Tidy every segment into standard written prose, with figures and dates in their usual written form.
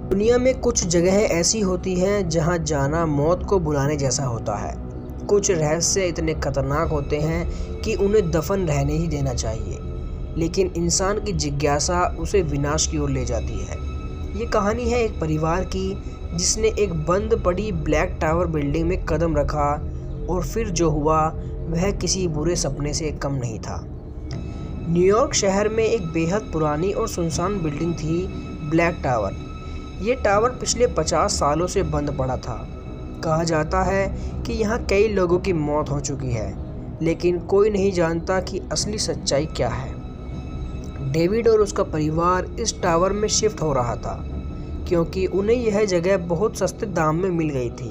दुनिया में कुछ जगहें ऐसी होती हैं जहां जाना मौत को बुलाने जैसा होता है। कुछ रहस्य इतने खतरनाक होते हैं कि उन्हें दफन रहने ही देना चाहिए, लेकिन इंसान की जिज्ञासा उसे विनाश की ओर ले जाती है। ये कहानी है एक परिवार की जिसने एक बंद पड़ी ब्लैक टावर बिल्डिंग में कदम रखा और फिर जो हुआ वह किसी बुरे सपने से कम नहीं था। न्यूयॉर्क शहर में एक बेहद पुरानी और सुनसान बिल्डिंग थी, ब्लैक टावर। ये टावर पिछले 50 सालों से बंद पड़ा था। कहा जाता है कि यहाँ कई लोगों की मौत हो चुकी है, लेकिन कोई नहीं जानता कि असली सच्चाई क्या है। डेविड और उसका परिवार इस टावर में शिफ्ट हो रहा था क्योंकि उन्हें यह जगह बहुत सस्ते दाम में मिल गई थी।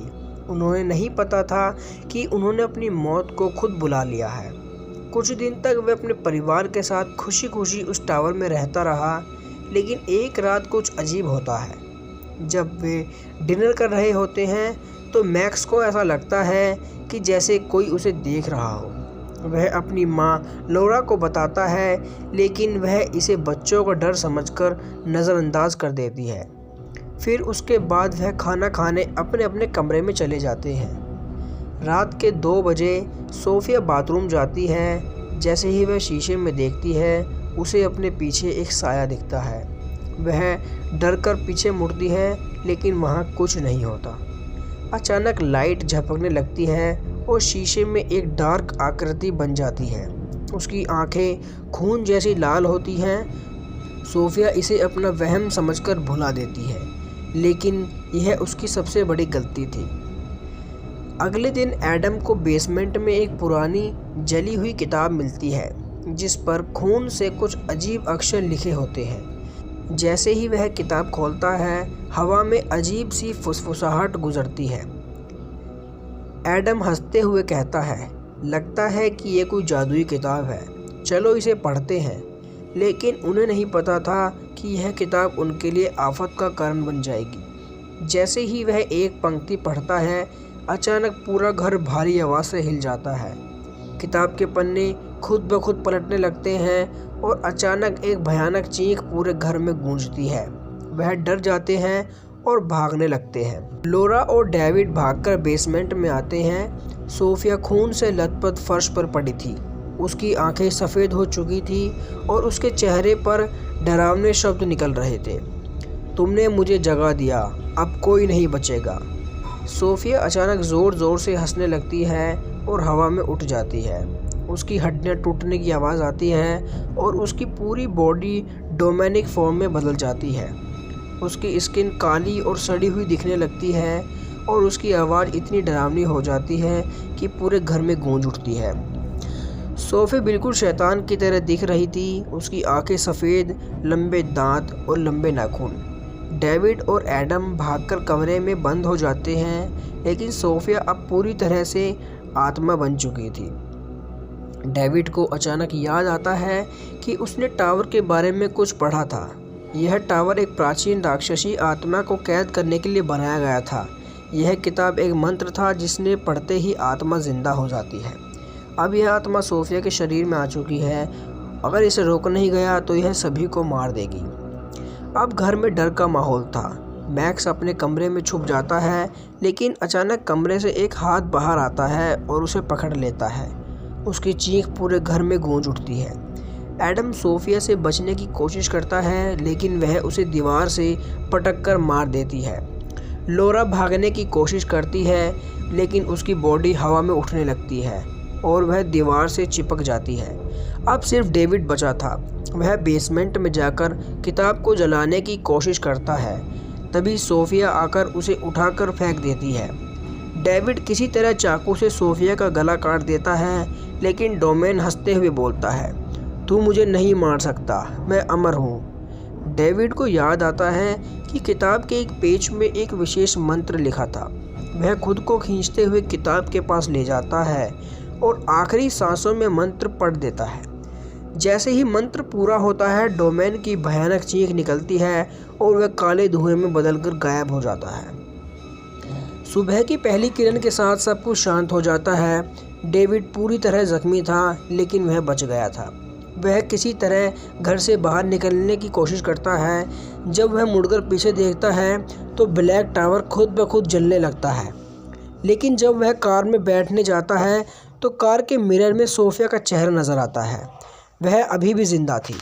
उन्हें नहीं पता था कि उन्होंने अपनी मौत को खुद बुला लिया है। कुछ दिन तक वह अपने परिवार के साथ खुशी खुशी उस टावर में रहता रहा, लेकिन एक रात कुछ अजीब होता है। जब वे डिनर कर रहे होते हैं तो मैक्स को ऐसा लगता है कि जैसे कोई उसे देख रहा हो। वह अपनी माँ लोरा को बताता है, लेकिन वह इसे बच्चों का डर समझकर नज़रअंदाज कर देती है। फिर उसके बाद वह खाना खाने अपने अपने कमरे में चले जाते हैं। रात के 2 बजे सोफिया बाथरूम जाती है। जैसे ही वह शीशे में देखती है, उसे अपने पीछे एक साया दिखता है। वह डर कर पीछे मुड़ती है, लेकिन वहाँ कुछ नहीं होता। अचानक लाइट झपकने लगती है और शीशे में एक डार्क आकृति बन जाती है। उसकी आंखें खून जैसी लाल होती हैं। सोफिया इसे अपना वहम समझकर भुला देती है, लेकिन यह उसकी सबसे बड़ी गलती थी। अगले दिन एडम को बेसमेंट में एक पुरानी जली हुई किताब मिलती है, जिस पर खून से कुछ अजीब अक्षर लिखे होते हैं। जैसे ही वह किताब खोलता है, हवा में अजीब सी फुसफुसाहट गुजरती है। एडम हंसते हुए कहता है, लगता है कि ये कोई जादुई किताब है, चलो इसे पढ़ते हैं। लेकिन उन्हें नहीं पता था कि यह किताब उनके लिए आफत का कारण बन जाएगी। जैसे ही वह एक पंक्ति पढ़ता है, अचानक पूरा घर भारी आवाज़ से हिल जाता है। किताब के पन्ने खुद ब खुद पलटने लगते हैं और अचानक एक भयानक चीख पूरे घर में गूंजती है। वह डर जाते हैं और भागने लगते हैं। लोरा और डेविड भागकर बेसमेंट में आते हैं। सोफिया खून से लथपथ फर्श पर पड़ी थी। उसकी आंखें सफ़ेद हो चुकी थी और उसके चेहरे पर डरावने शब्द निकल रहे थे, तुमने मुझे जगा दिया, अब कोई नहीं बचेगा। सोफिया अचानक ज़ोर ज़ोर से हंसने लगती है और हवा में उठ जाती है। उसकी हड्डियां टूटने की आवाज़ आती है और उसकी पूरी बॉडी डोमेनिक फॉर्म में बदल जाती है। उसकी स्किन काली और सड़ी हुई दिखने लगती है और उसकी आवाज़ इतनी डरावनी हो जाती है कि पूरे घर में गूंज उठती है। सोफी बिल्कुल शैतान की तरह दिख रही थी। उसकी आंखें सफ़ेद, लंबे दांत और लंबे नाखून। डेविड और एडम भागकर कमरे में बंद हो जाते हैं, लेकिन सोफिया अब पूरी तरह से आत्मा बन चुकी थी। डेविड को अचानक याद आता है कि उसने टावर के बारे में कुछ पढ़ा था। यह टावर एक प्राचीन राक्षसी आत्मा को कैद करने के लिए बनाया गया था। यह किताब एक मंत्र था जिसने पढ़ते ही आत्मा जिंदा हो जाती है। अब यह आत्मा सोफिया के शरीर में आ चुकी है। अगर इसे रोका नहीं गया तो यह सभी को मार देगी। अब घर में डर का माहौल था। मैक्स अपने कमरे में छुप जाता है, लेकिन अचानक कमरे से एक हाथ बाहर आता है और उसे पकड़ लेता है। उसकी चीख पूरे घर में गूंज उठती है। एडम सोफिया से बचने की कोशिश करता है, लेकिन वह उसे दीवार से पटक कर मार देती है। लोरा भागने की कोशिश करती है, लेकिन उसकी बॉडी हवा में उठने लगती है और वह दीवार से चिपक जाती है। अब सिर्फ डेविड बचा था। वह बेसमेंट में जाकर किताब को जलाने की कोशिश करता है। तभी सोफिया आकर उसे उठाकर फेंक देती है। डेविड किसी तरह चाकू से सोफिया का गला काट देता है, लेकिन डोमेन हंसते हुए बोलता है, तू मुझे नहीं मार सकता, मैं अमर हूँ। डेविड को याद आता है कि किताब के एक पेज में एक विशेष मंत्र लिखा था। वह खुद को खींचते हुए किताब के पास ले जाता है और आखिरी सांसों में मंत्र पढ़ देता है। जैसे ही मंत्र पूरा होता है, डोमेन की भयानक चीख निकलती है और वह काले धुएं में बदलकर गायब हो जाता है। सुबह की पहली किरण के साथ सब कुछ शांत हो जाता है। डेविड पूरी तरह जख्मी था, लेकिन वह बच गया था। वह किसी तरह घर से बाहर निकलने की कोशिश करता है। जब वह मुड़कर पीछे देखता है तो ब्लैक टावर खुद ब खुद जलने लगता है। लेकिन जब वह कार में बैठने जाता है तो कार के मिरर में सोफिया का चेहरा नज़र आता है। वह अभी भी ज़िंदा थी।